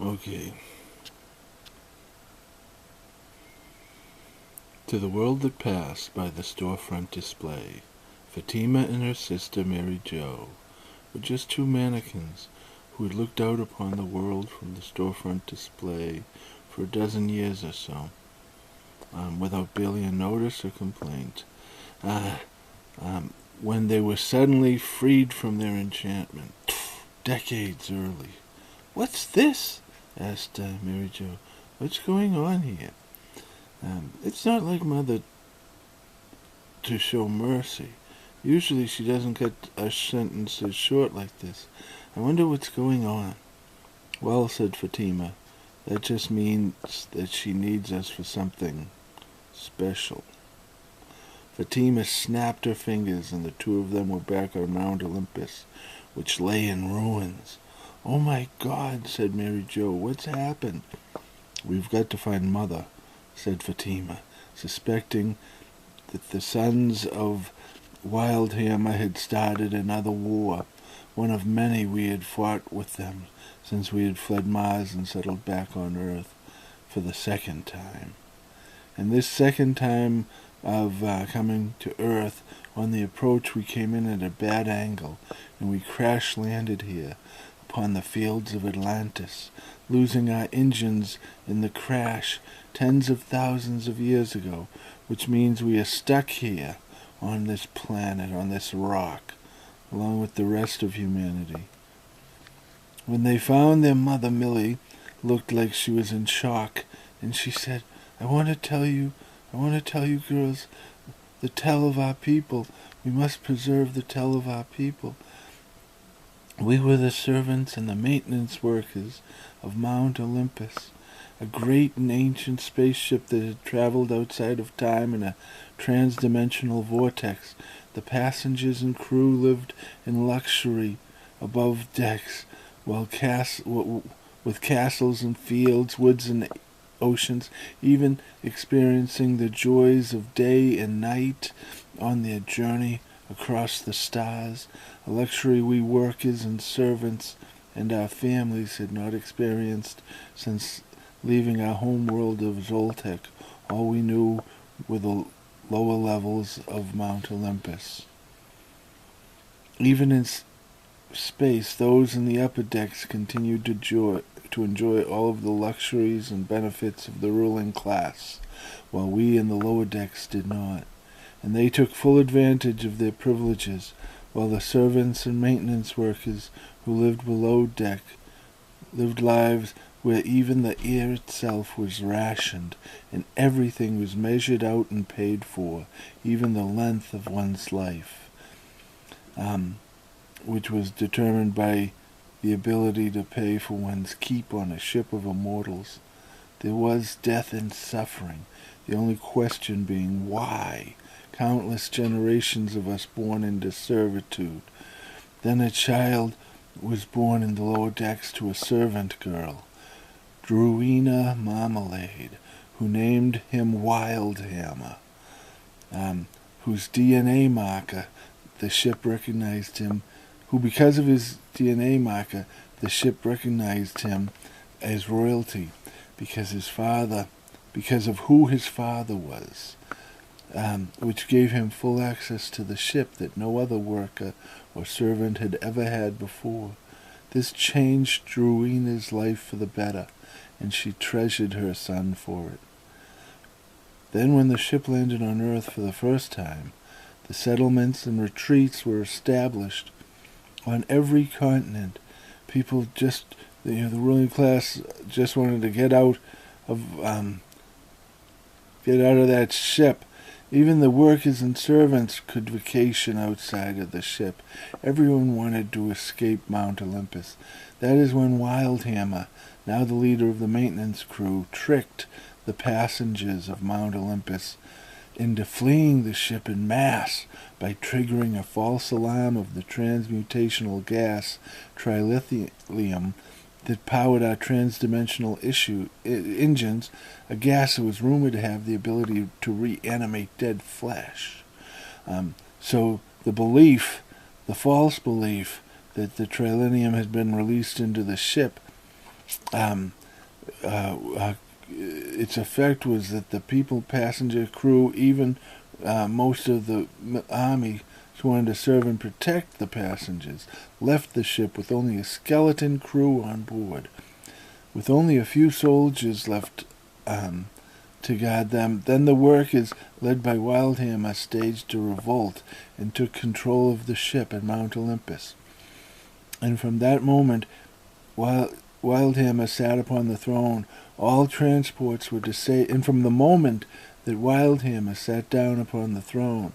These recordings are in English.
Okay. To the world that passed by the storefront display, Fatima and her sister Mary Jo were just two mannequins who had looked out upon the world from the storefront display for a dozen years or so, without barely a notice or complaint, when they were suddenly freed from their enchantment, decades early. "What's this?" asked Mary Jo. "What's going on here? It's not like Mother to show mercy. Usually she doesn't cut our sentences short like this. I wonder what's going on." "Well," said Fatima, "that just means that she needs us for something special." Fatima snapped her fingers, and the two of them were back on Mount Olympus, which lay in ruins. "Oh my God," said Mary Jo, "what's happened?" "We've got to find Mother," said Fatima, suspecting that the sons of Wildhammer had started another war, one of many we had fought with them since we had fled Mars and settled back on Earth for the second time. And this second time of coming to Earth, on the approach we came in at a bad angle, and we crash-landed here upon the fields of Atlantis, losing our engines in the crash tens of thousands of years ago, which means we are stuck here on this planet, on this rock, along with the rest of humanity. When they found their mother, Millie looked like she was in shock, and she said, I want to tell you girls, the tell of our people. We must preserve the tell of our people. We were the servants and the maintenance workers of Mount Olympus, a great and ancient spaceship that had traveled outside of time in a trans-dimensional vortex. The passengers and crew lived in luxury above decks, while with castles and fields, woods and oceans, even experiencing the joys of day and night on their journey across the stars, a luxury we workers and servants and our families had not experienced since leaving our home world of Zoltek. All we knew were the lower levels of Mount Olympus. Even in space, those in the upper decks continued to enjoy all of the luxuries and benefits of the ruling class, while we in the lower decks did not. And they took full advantage of their privileges, while the servants and maintenance workers who lived below deck lived lives where even the air itself was rationed, and everything was measured out and paid for, even the length of one's life, which was determined by the ability to pay for one's keep on a ship of immortals. There was death and suffering, the only question being why. Countless generations of us born into servitude. Then a child was born in the lower decks to a servant girl, Druina Marmalade, who named him Wildhammer, whose DNA marker the ship recognized him, who because of his DNA marker the ship recognized him as royalty, because of who his father was, which gave him full access to the ship that no other worker or servant had ever had before. This changed Druina's life for the better, and she treasured her son for it. Then when the ship landed on Earth for the first time, the settlements and retreats were established on every continent. People just, the ruling class just wanted to get out of that ship. Even the workers and servants could vacation outside of the ship. Everyone wanted to escape Mount Olympus. That is when Wildhammer, now the leader of the maintenance crew, tricked the passengers of Mount Olympus into fleeing the ship en masse by triggering a false alarm of the transmutational gas trilithium that powered our transdimensional engines, a gas that was rumored to have the ability to reanimate dead flesh. So the false belief that the trilithium had been released into the ship its effect was that the passenger crew, even most of the army who wanted to serve and protect the passengers, left the ship with only a skeleton crew on board. With only a few soldiers left to guard them, then the workers, led by Wildhammer, staged a revolt and took control of the ship at Mount Olympus. And from that moment, Wildhammer sat upon the throne, all transports were disabled. And from the moment that Wildhammer sat down upon the throne,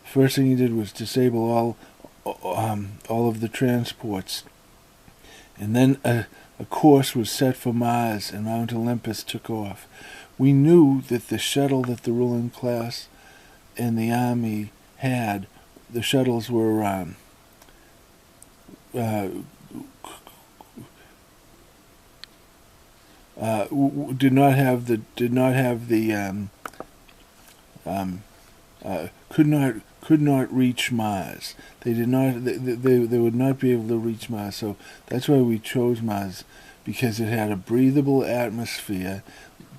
the first thing he did was disable all of the transports. And then a course was set for Mars, and Mount Olympus took off. We knew that the shuttle that the ruling class and the army had, the shuttles were could not reach Mars. They would not be able to reach Mars. So that's why we chose Mars, because it had a breathable atmosphere,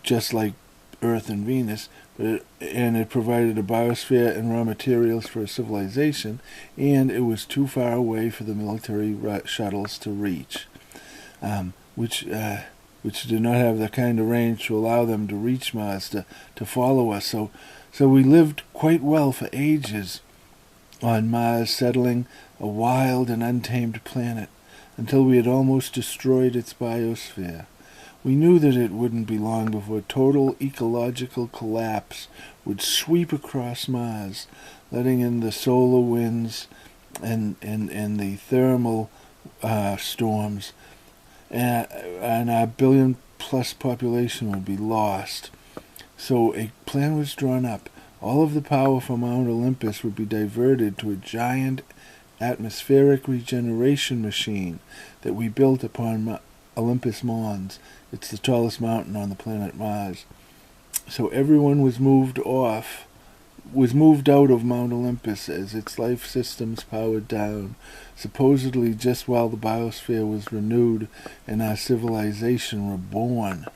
just like Earth and Venus, and it provided a biosphere and raw materials for a civilization, and it was too far away for the military shuttles to reach, which did not have the kind of range to allow them to reach Mars, to follow us. So we lived quite well for ages on Mars, settling a wild and untamed planet, until we had almost destroyed its biosphere. We knew that it wouldn't be long before total ecological collapse would sweep across Mars, letting in the solar winds and the thermal storms, and our billion-plus population would be lost. So a plan was drawn up. All of the power from Mount Olympus would be diverted to a giant atmospheric regeneration machine that we built upon Olympus Mons. It's the tallest mountain on the planet Mars. So everyone was moved out of Mount Olympus as its life systems powered down, supposedly just while the biosphere was renewed and our civilization reborn.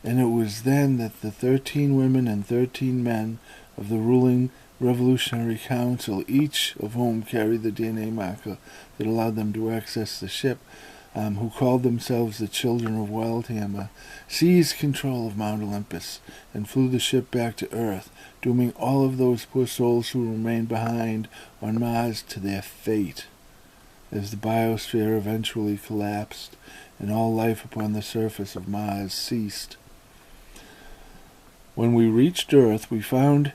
And it was then that the 13 women and 13 men of the ruling Revolutionary Council, each of whom carried the DNA marker that allowed them to access the ship, who called themselves the Children of Wildhammer, seized control of Mount Olympus and flew the ship back to Earth, dooming all of those poor souls who remained behind on Mars to their fate, as the biosphere eventually collapsed and all life upon the surface of Mars ceased. When we reached Earth, we found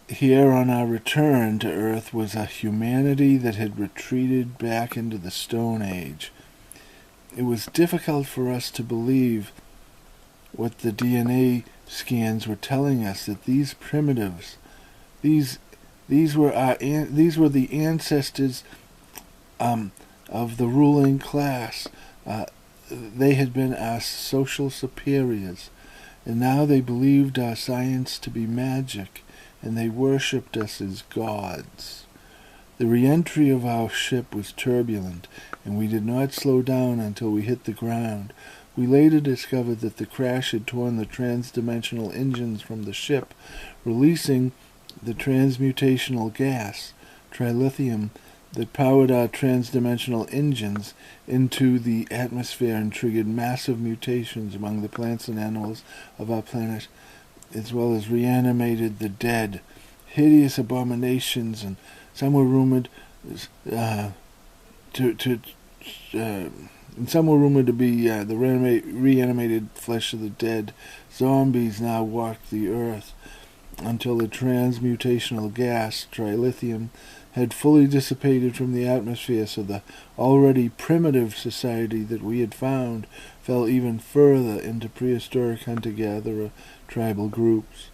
here on our return to Earth was a humanity that had retreated back into the Stone Age. It was difficult for us to believe what the DNA scans were telling us, that these primitives, these were the ancestors of the ruling class. They had been our social superiors, and now they believed our science to be magic, and they worshipped us as gods. The re-entry of our ship was turbulent, and we did not slow down until we hit the ground. We later discovered that the crash had torn the transdimensional engines from the ship, releasing the transmutational gas, trilithium, that powered our transdimensional engines into the atmosphere and triggered massive mutations among the plants and animals of our planet, as well as reanimated the dead, hideous abominations, and some were rumored to be the reanimated flesh of the dead. Zombies now walked the earth until the transmutational gas, trilithium, had fully dissipated from the atmosphere, so the already primitive society that we had found fell even further into prehistoric hunter-gatherer tribal groups.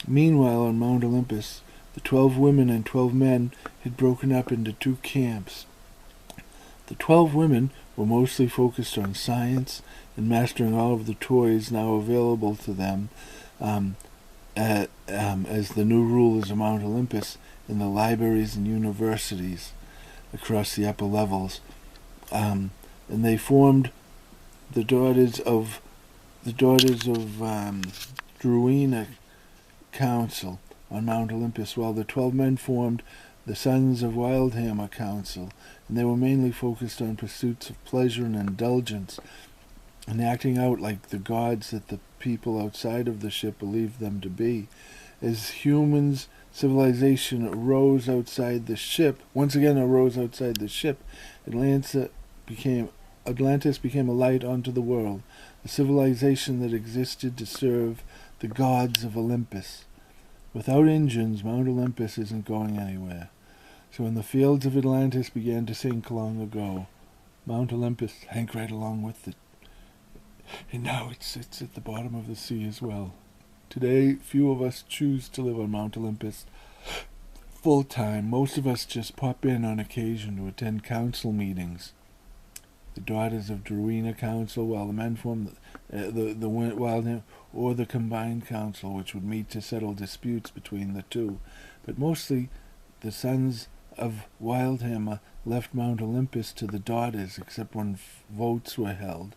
Meanwhile, on Mount Olympus, the 12 women and 12 men had broken up into 2 camps. The 12 women were mostly focused on science and mastering all of the toys now available to them as the new rulers of Mount Olympus in the libraries and universities across the upper levels. And they formed the daughters of Druina Council on Mount Olympus, while the 12 men formed the Sons of Wildhammer Council, and they were mainly focused on pursuits of pleasure and indulgence, and acting out like the gods that the people outside of the ship believed them to be. As humans' civilization arose outside the ship, Atlantis became a light unto the world, a civilization that existed to serve the gods of Olympus. Without engines, Mount Olympus isn't going anywhere. So when the fields of Atlantis began to sink long ago, Mount Olympus sank right along with it. And now it sits at the bottom of the sea as well. Today, few of us choose to live on Mount Olympus full-time. Most of us just pop in on occasion to attend council meetings. The daughters of Druina Council, while the men form or the combined council, which would meet to settle disputes between the two. But mostly, the Sons of Wildhammer left Mount Olympus to the daughters, except when votes were held,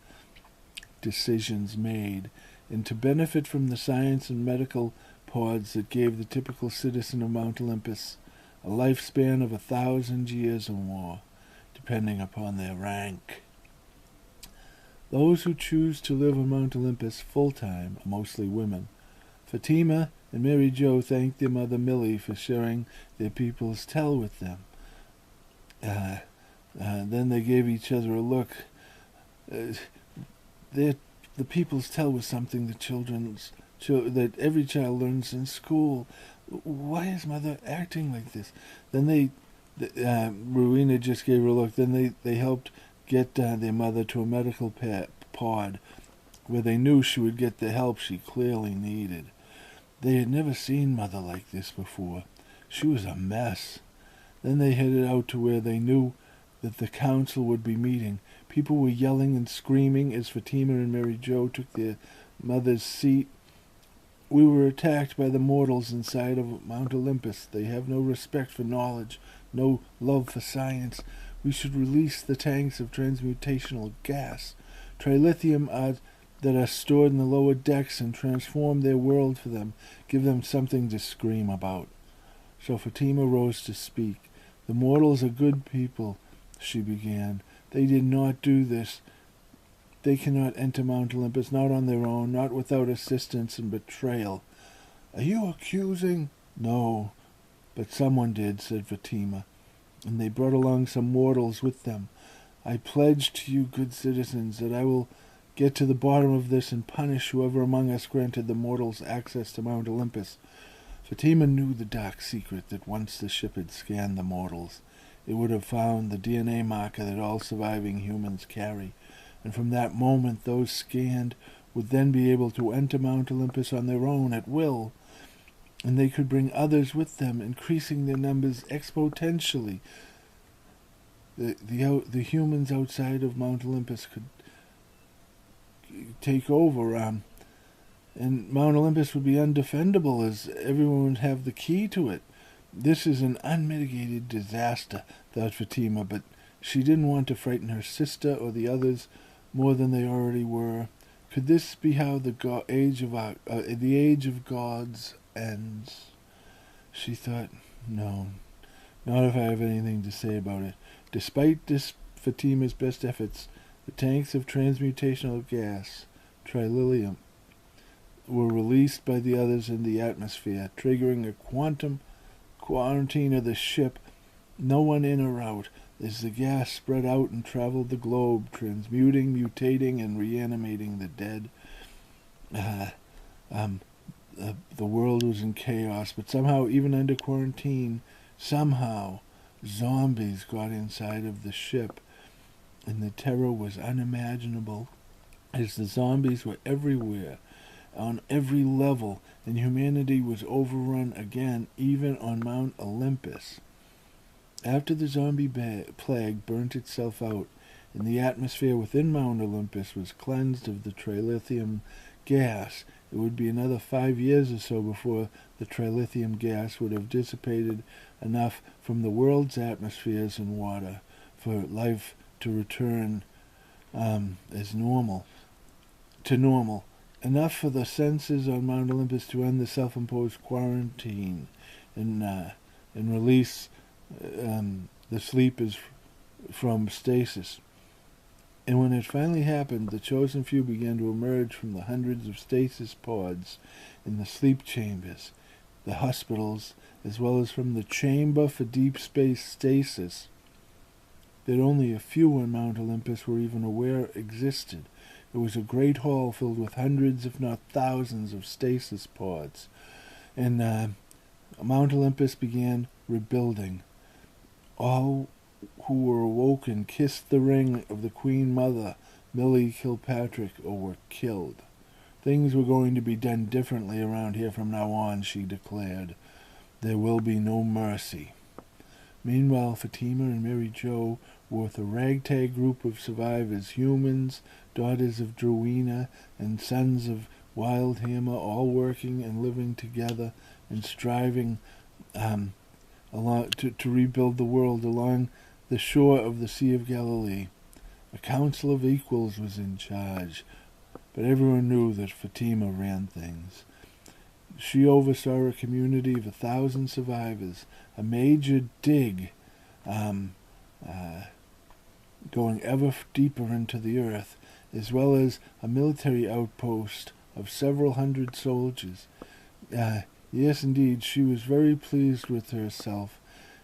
decisions made, and to benefit from the science and medical pods that gave the typical citizen of Mount Olympus a lifespan of 1,000 years or more, depending upon their rank. Those who choose to live on Mount Olympus full-time are mostly women. Fatima and Mary Jo thanked their mother Millie for sharing their people's tell with them. Then they gave each other a look. The people's tell was something that every child learns in school. Why is Mother acting like this? Then Rowena just gave her a look. Then they helped get their mother to a medical pod where they knew she would get the help she clearly needed. They had never seen Mother like this before. She was a mess. Then they headed out to where they knew that the council would be meeting. People were yelling and screaming as Fatima and Mary Jo took their mother's seat. We were attacked by the mortals inside of Mount Olympus. They have no respect for knowledge, no love for science. We should release the tanks of transmutational gas, trilithium that are stored in the lower decks, and transform their world for them, give them something to scream about. So Fatima rose to speak. The mortals are good people, she began. They did not do this. They cannot enter Mount Olympus, not on their own, not without assistance and betrayal. Are you accusing? No, but someone did, said Fatima, and they brought along some mortals with them. I pledge to you, good citizens, that I will get to the bottom of this and punish whoever among us granted the mortals access to Mount Olympus. Fatima knew the dark secret that once the ship had scanned the mortals, it would have found the DNA marker that all surviving humans carry, and from that moment those scanned would then be able to enter Mount Olympus on their own at will, and they could bring others with them, increasing their numbers exponentially. The humans outside of Mount Olympus could take over, and Mount Olympus would be undefendable as everyone would have the key to it. This is an unmitigated disaster, thought Fatima, but she didn't want to frighten her sister or the others more than they already were. Could this be how the age of gods ends? She thought, no, not if I have anything to say about it. Despite Fatima's best efforts, the tanks of transmutational gas, trilithium, were released by the others in the atmosphere, triggering a quantum quarantine of the ship. No one in or out, as the gas spread out and traveled the globe, transmuting, mutating, and reanimating the dead. The world was in chaos, but somehow, even under quarantine, zombies got inside of the ship, and the terror was unimaginable, as the zombies were everywhere, on every level, and humanity was overrun again, even on Mount Olympus. After the zombie plague burnt itself out, and the atmosphere within Mount Olympus was cleansed of the trilithium gas, it would be another 5 years or so before the trilithium gas would have dissipated enough from the world's atmospheres and water for life to return as normal, to normal. Enough for the censors on Mount Olympus to end the self-imposed quarantine and release the sleepers from stasis. And when it finally happened, the chosen few began to emerge from the hundreds of stasis pods in the sleep chambers, the hospitals, as well as from the chamber for deep space stasis that only a few on Mount Olympus were even aware existed. It was a great hall filled with hundreds, if not thousands, of stasis pods. And Mount Olympus began rebuilding. All who were awoken kissed the ring of the Queen Mother, Millie Kilpatrick, or were killed. Things were going to be done differently around here from now on, she declared. There will be no mercy. Meanwhile, Fatima and Mary Jo were with a ragtag group of survivors, humans, daughters of Drowena, and sons of Wild Hammer, all working and living together and striving to rebuild the world along the shore of the Sea of Galilee. A council of equals was in charge, but everyone knew that Fatima ran things. She oversaw a community of 1,000 survivors, a major dig going ever deeper into the earth, as well as a military outpost of several hundred soldiers. Yes, indeed, she was very pleased with herself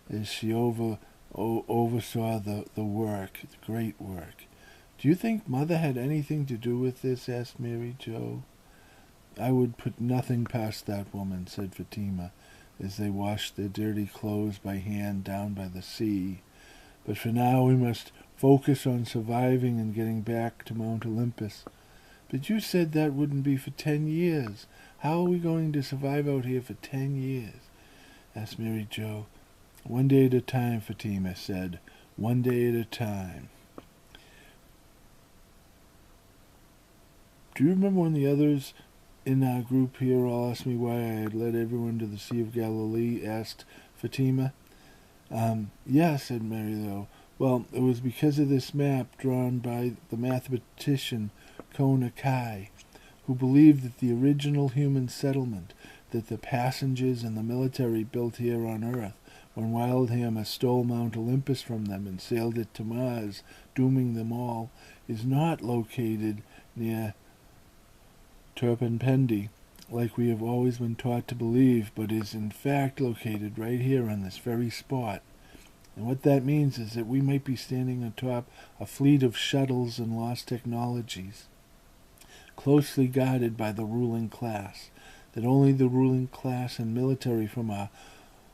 as she oversaw the work, the great work. Do you think Mother had anything to do with this? Asked Mary Jo. I would put nothing past that woman, said Fatima, as they washed their dirty clothes by hand down by the sea. But for now we must focus on surviving and getting back to Mount Olympus. But you said that wouldn't be for 10 years. How are we going to survive out here for 10 years? Asked Mary Jo. One day at a time, Fatima said. One day at a time. Do you remember when the others in our group here all asked me why I had led everyone to the Sea of Galilee? Asked Fatima. Yeah, said Mary, though. Well, it was because of this map drawn by the mathematician Kona Kai, who believed that the original human settlement that the passengers and the military built here on Earth when Wildhammer stole Mount Olympus from them and sailed it to Mars, dooming them all, is not located near Turpenpendi, like we have always been taught to believe, but is in fact located right here on this very spot. And what that means is that we might be standing atop a fleet of shuttles and lost technologies, closely guarded by the ruling class, that only the ruling class and military from our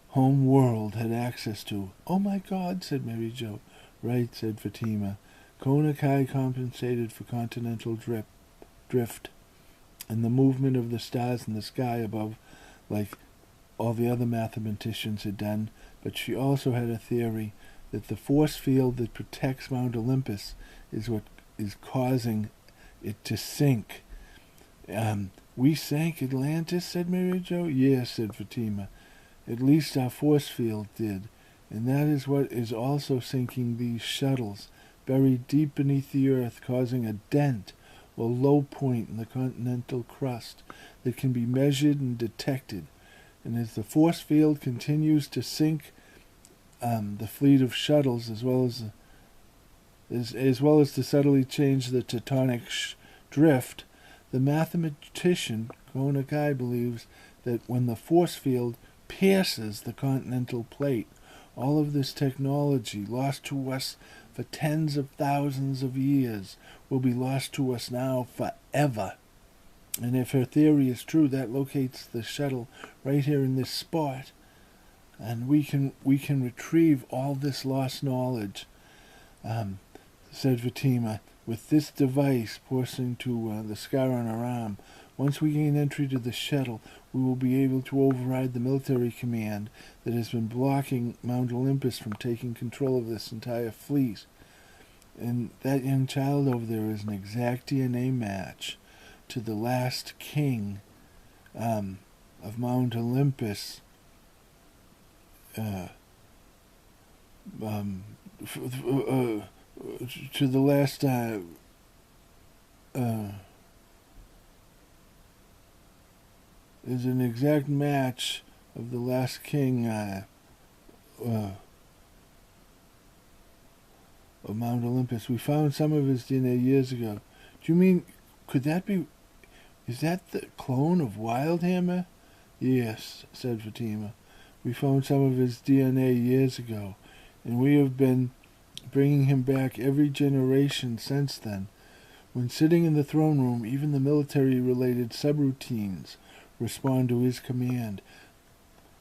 home world had access to. Oh my God, said Mary Jo. Right, said Fatima. Kona Kai compensated for continental drift and the movement of the stars in the sky above, like all the other mathematicians had done, but she also had a theory that the force field that protects Mount Olympus is what is causing it to sink. We sank Atlantis, said Mary Jo. Yes, said Fatima. At least our force field did, and that is what is also sinking these shuttles, buried deep beneath the earth, causing a dent or low point in the continental crust that can be measured and detected. And as the force field continues to sink the fleet of shuttles, as well as to subtly change the tectonic drift, the mathematician Kona Kai believes that when the force field pierces the continental plate, all of this technology, lost to us for tens of thousands of years, will be lost to us now forever. And if her theory is true, that locates the shuttle right here in this spot, and we can retrieve all this lost knowledge, said Fatima, with this device pointing to the scar on her arm. Once we gain entry to the shuttle, we will be able to override the military command that has been blocking Mount Olympus from taking control of this entire fleet. And that young child over there is an exact DNA match to the last king of Mount Olympus, to the last is an exact match of the last king of Mount Olympus. We found some of his DNA years ago. Do you mean, could that be, is that the clone of Wildhammer? Yes, said Fatima. We found some of his DNA years ago, and we have been bringing him back every generation since then. When sitting in the throne room, even the military-related subroutines respond to his command.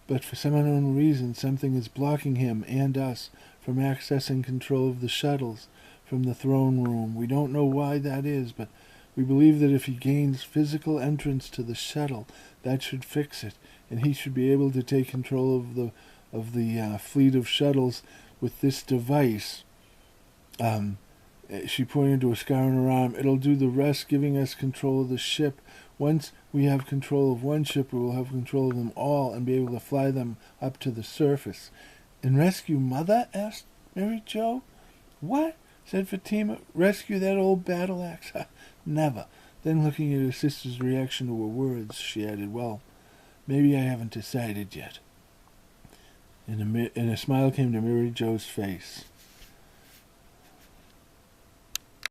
But for some unknown reason, something is blocking him and us from accessing control of the shuttles from the throne room. We don't know why that is, but we believe that if he gains physical entrance to the shuttle, that should fix it, and he should be able to take control of the fleet of shuttles with this device. She pointed to a scar on her arm. It'll do the rest, giving us control of the ship. Once we have control of one ship, we will have control of them all and be able to fly them up to the surface. And rescue Mother? Asked Mary Jo. What? Said Fatima. Rescue that old battle axe? Never. Then, looking at her sister's reaction to her words, she added, well, maybe I haven't decided yet. And a smile came to Mary Jo's face.